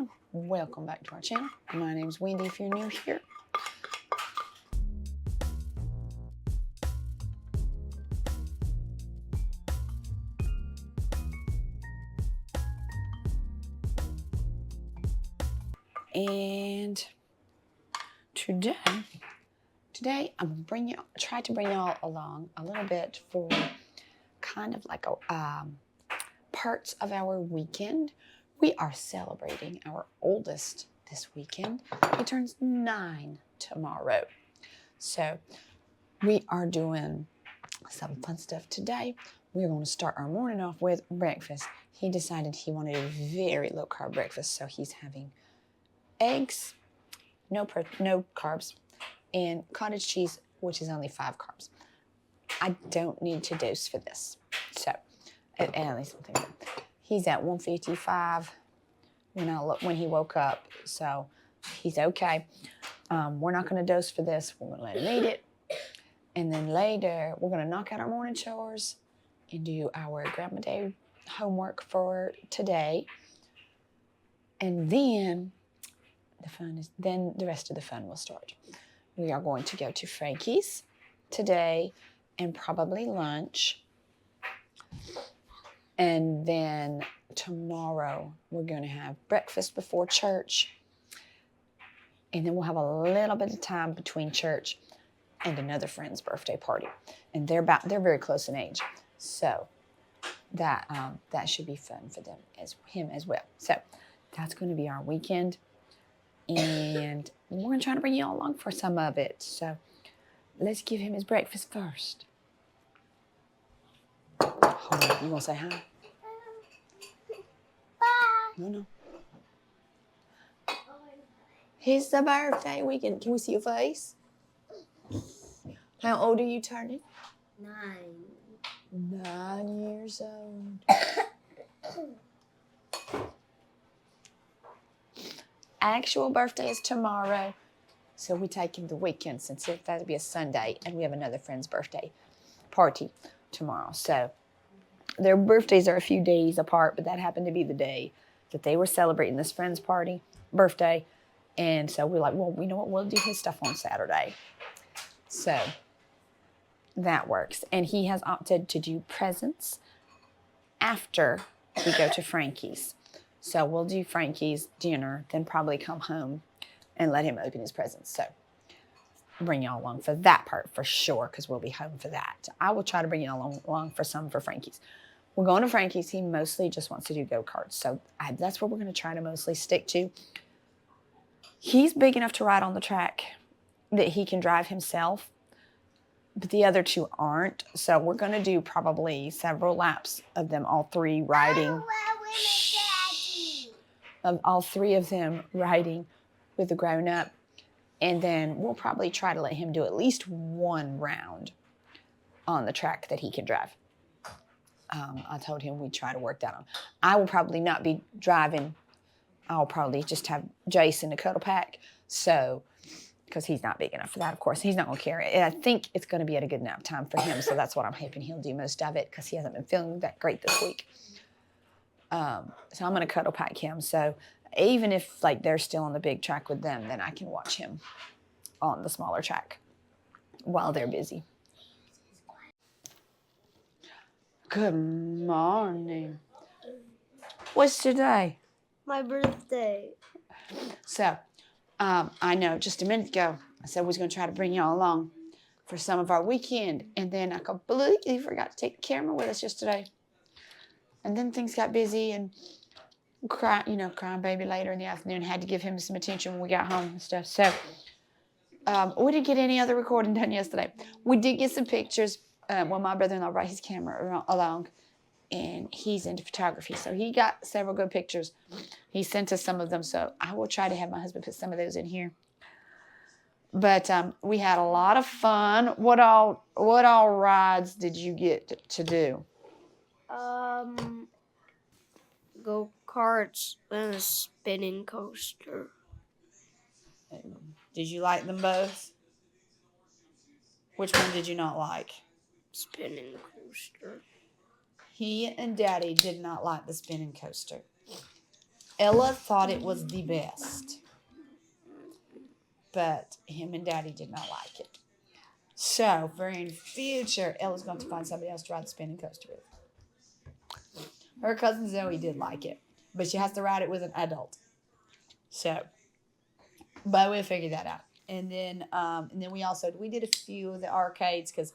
everyone, welcome back to our channel. My name is Wendy if you're new here. And today I'm gonna try to bring y'all along a little bit for kind of like a parts of our weekend. We are celebrating our oldest this weekend. He turns 9 tomorrow. So we are doing some fun stuff today. We're going to start our morning off with breakfast. He decided he wanted a very low carb breakfast, so he's having eggs, no carbs, and cottage cheese, which is only 5 carbs. I don't need to dose for this. So, at least I think he's at 155 when he woke up, so he's okay. We're not going to dose for this. We're going to let him eat it. And then later, we're going to knock out our morning chores and do our Grandma Day homework for today. And then the rest of the fun will start. We are going to go to Frankie's today and probably lunch. And then tomorrow we're going to have breakfast before church. And then we'll have a little bit of time between church and another friend's birthday party. And they're very close in age. So that should be fun for him as well. So that's going to be our weekend. And we're going to try to bring you all along for some of it. So let's give him his breakfast first. Hold on, you want to say hi? Bye. No. It's the birthday weekend. Can we see your face? How old are you turning? 9. 9 years old. Actual birthday is tomorrow, so we take him the weekend since that'll be a Sunday, and we have another friend's birthday party tomorrow. So their birthdays are a few days apart, but that happened to be the day that they were celebrating this friend's birthday, and so we're like, well, you know what? We'll do his stuff on Saturday. So that works, and he has opted to do presents after we go to Frankie's. So we'll do Frankie's dinner, then probably come home and let him open his presents. So bring y'all along for that part for sure, because we'll be home for that. I will try to bring y'all along for Frankie's. We're going to Frankie's. He mostly just wants to do go-karts. So that's what we're going to try to mostly stick to. He's big enough to ride on the track that he can drive himself, but the other two aren't. So we're going to do probably several laps of them, all three riding. Of all 3 of them riding with the grown-up. And then we'll probably try to let him do at least 1 round on the track that he can drive. I told him we'd try to work that on. I will probably not be driving. I'll probably just have Jason to cuddle pack. So, because he's not big enough for that, of course. He's not going to carry it. And I think it's going to be at a good enough time for him. So that's what I'm hoping he'll do most of it, because he hasn't been feeling that great this week. So I'm going to cuddle pack him. So even if they're still on the big track with them, then I can watch him on the smaller track while they're busy. Good morning. What's today? My birthday. So I know just a minute ago I said we was going to try to bring y'all along for some of our weekend, and then I completely forgot to take the camera with us yesterday. And then things got busy, and crying baby later in the afternoon. Had to give him some attention when we got home and stuff. So we didn't get any other recording done yesterday. We did get some pictures when my brother-in-law brought his camera along, and he's into photography. So he got several good pictures. He sent us some of them, so I will try to have my husband put some of those in here. But we had a lot of fun. What all rides did you get to do? Go-karts and a spinning coaster. Did you like them both? Which one did you not like? Spinning coaster. He and Daddy did not like the spinning coaster. Ella thought it was the best, but him and Daddy did not like it. So, for in future, Ella's going to find somebody else to ride the spinning coaster with. Her cousin Zoe did like it, but she has to ride it with an adult. So, but we'll figure that out. And then we did a few of the arcades because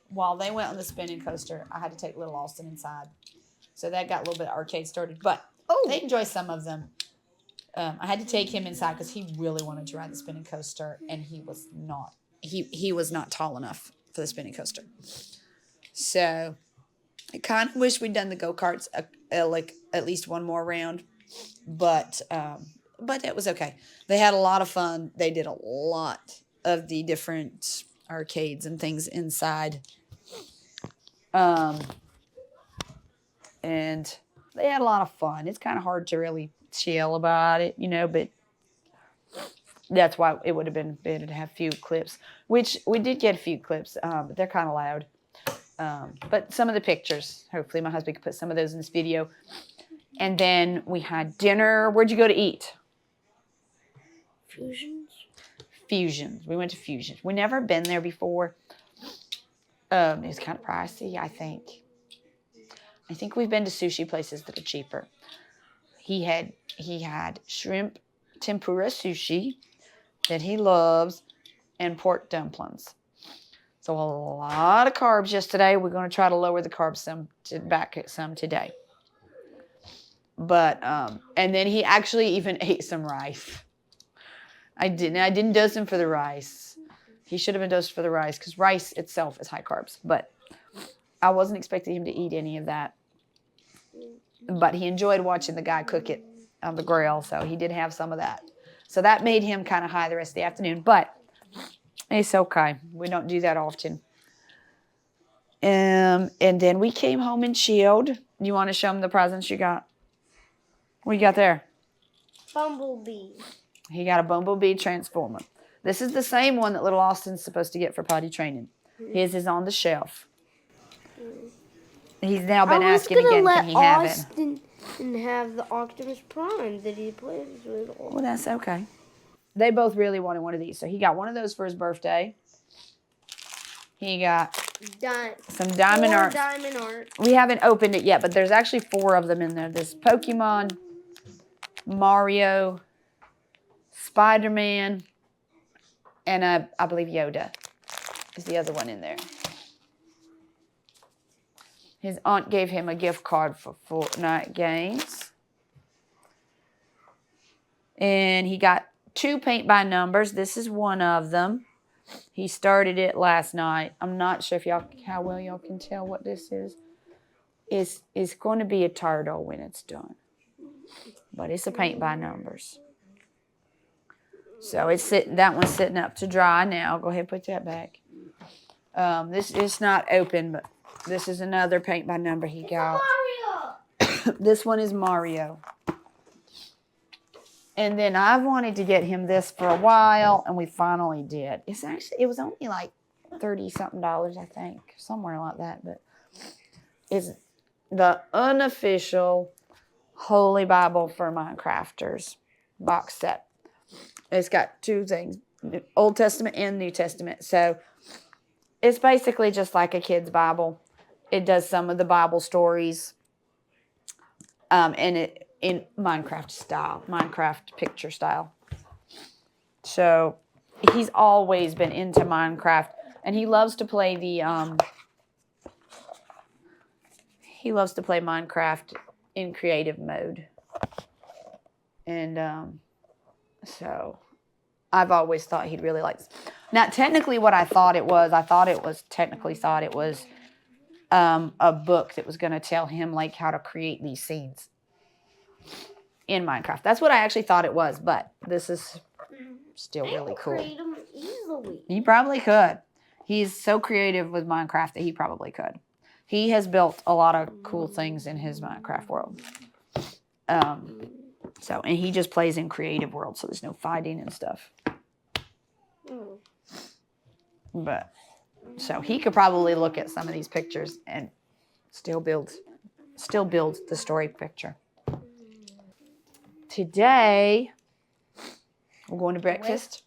while they went on the spinning coaster, I had to take little Austin inside, so that got a little bit of arcade started. But they enjoy some of them. I had to take him inside because he really wanted to ride the spinning coaster, and he was not. He was not tall enough for the spinning coaster. So I kind of wish we'd done the go-karts like at least one more round, but it was okay. They had a lot of fun. They did a lot of the different arcades and things inside. And they had a lot of fun. It's kind of hard to really chill about it, but that's why it would have been better to have a few clips, which we did get a few clips, but they're kind of loud. But some of the pictures, hopefully my husband could put some of those in this video. And then we had dinner. Where'd you go to eat? Fusions. We went to Fusions. We never been there before. It was kind of pricey, I think. I think we've been to sushi places that are cheaper. He had shrimp tempura sushi that he loves and pork dumplings. So a lot of carbs yesterday. We're going to try to lower the carbs some today. But and then he actually even ate some rice. I didn't dose him for the rice. He should have been dosed for the rice because rice itself is high carbs. But I wasn't expecting him to eat any of that. But he enjoyed watching the guy cook it on the grill, so he did have some of that. So that made him kind of high the rest of the afternoon. But it's okay. We don't do that often. And then we came home and chilled. You want to show them the presents you got? What you got there? Bumblebee. He got a Bumblebee transformer. This is the same one that little Austin's supposed to get for potty training. His is on the shelf. He's now been asking again, can he have it? Austin have the Optimus Prime that he plays with. Well, that's okay. They both really wanted one of these. So he got one of those for his birthday. He got some diamond art. Diamond art. We haven't opened it yet, but there's actually 4 of them in there. There's Pokemon, Mario, Spider-Man, and I believe Yoda is the other one in there. His aunt gave him a gift card for Fortnite games. And he got 2 paint by numbers. This is one of them. He started it last night. I'm not sure if how well y'all can tell what this is. It's going to be a turtle when it's done. But it's a paint by numbers. So that one's sitting up to dry now. Go ahead and put that back. This is not open, but this is another paint by number he got. Mario! This one is Mario. And then I've wanted to get him this for a while, and we finally did. It was only like $30-something, I think, somewhere like that. But it's the unofficial Holy Bible for Minecrafters box set. It's got 2 things, Old Testament and New Testament. So it's basically just like a kid's Bible. It does some of the Bible stories, and it in Minecraft style, Minecraft picture style. So he's always been into Minecraft, and he loves to play Minecraft in creative mode. And so I've always thought he'd really like this. Now, technically what I thought it was a book that was going to tell him like how to create these scenes in Minecraft. That's what I actually thought it was, but this is still really cool. Create them easily. He probably could. He's so creative with Minecraft that he probably could. He has built a lot of cool things in his Minecraft world. And he just plays in creative world, so there's no fighting and stuff. But so he could probably look at some of these pictures and still build the story picture. today we're going to breakfast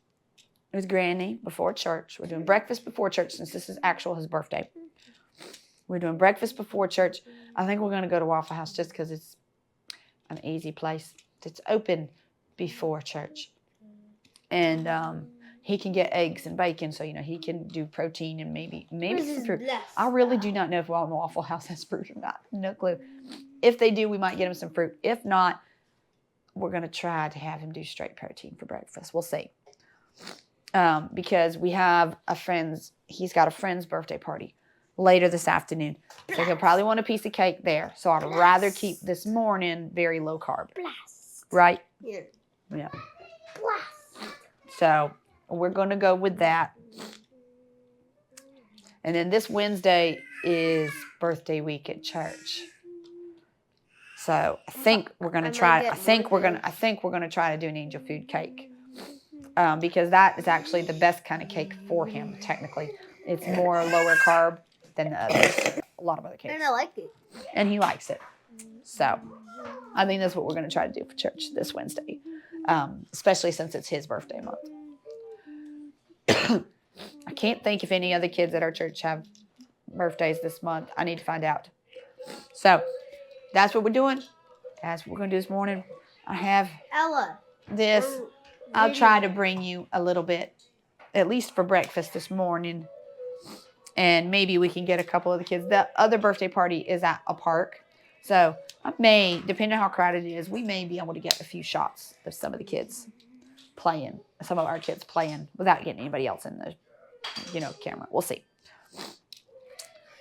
with Granny before church. We're doing breakfast before church since this is his birthday. We're doing breakfast before church. I think we're going to go to Waffle House just because it's an easy place. It's open before church. And he can get eggs and bacon, so, he can do protein and maybe some fruit. I really do not know if Waffle House has fruit or not. No clue. If they do, we might get him some fruit. If not, we're going to try to have him do straight protein for breakfast. We'll see. Because we have he's got a friend's birthday party later this afternoon. So he'll probably want a piece of cake there. So I'd rather keep this morning very low carb. Right? Yeah. Yeah. So we're going to go with that. And then this Wednesday is birthday week at church. So I think we're going to try. I think we're going to try to do an angel food cake, because that is actually the best kind of cake for him. Technically, it's more lower carb than the others. A lot of other cakes. And I like it. And he likes it. So I think that's what we're going to try to do for church this Wednesday, especially since it's his birthday month. I can't think if any other kids at our church have birthdays this month. I need to find out. So that's what we're doing. That's what we're going to do this morning. I have Ella. this. I'll try to bring you a little bit, at least for breakfast this morning. And maybe we can get a couple of the kids. The other birthday party is at a park. So I may, depending on how crowded it is, we may be able to get a few shots of some of the kids playing, some of our kids playing without getting anybody else in the, camera. We'll see.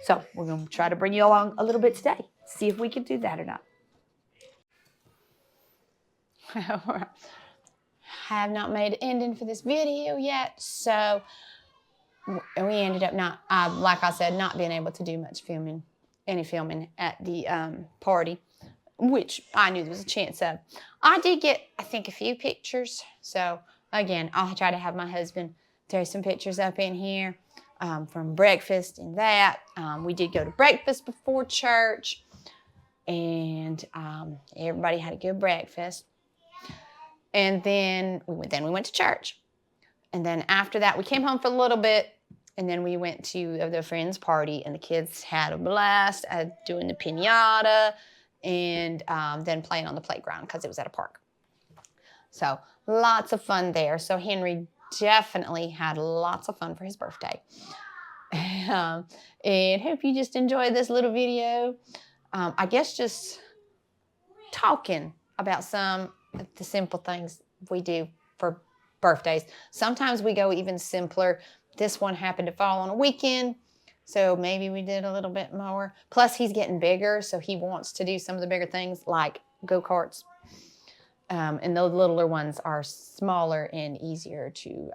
So we're going to try to bring you along a little bit today. See if we can do that or not. Have not made an ending for this video yet. So we ended up not, like I said, not being able to do much any filming at the party, which I knew there was a chance of. I did get, I think, a few pictures. So again, I'll try to have my husband throw some pictures up in here from breakfast and that. We did go to breakfast before church, and everybody had a good breakfast. And then we went to church. And then after that, we came home for a little bit, and then we went to the friend's party, and the kids had a blast doing the piñata and then playing on the playground because it was at a park. So lots of fun there. So Henry definitely had lots of fun for his birthday. And hope you just enjoyed this little video. I guess just talking about some of the simple things we do for birthdays. Sometimes we go even simpler. This one happened to fall on a weekend, so maybe we did a little bit more. Plus, he's getting bigger, so he wants to do some of the bigger things like go-karts. And those littler ones are smaller and easier to,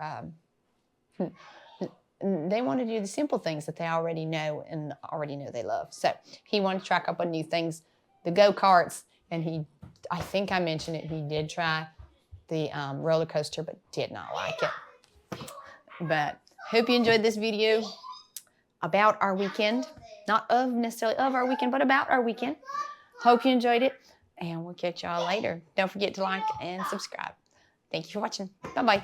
they want to do the simple things that they already know and already know they love. So he wanted to try a couple of new things, the go-karts, and I think I mentioned it, he did try the roller coaster, but did not like it. But hope you enjoyed this video about our weekend. Not necessarily of our weekend, but about our weekend. Hope you enjoyed it, and we'll catch y'all later. Don't forget to like and subscribe. Thank you for watching. Bye-bye.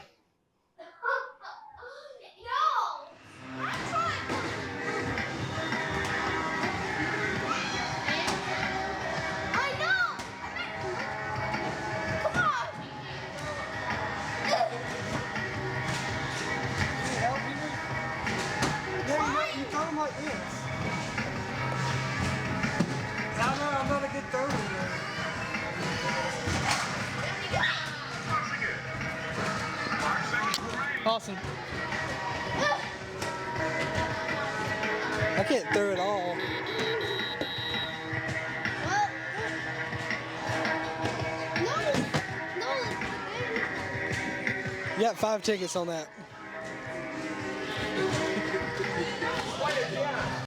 Like this. I'm not a good thrower. Awesome. I can't throw it all. You got 5 tickets on that.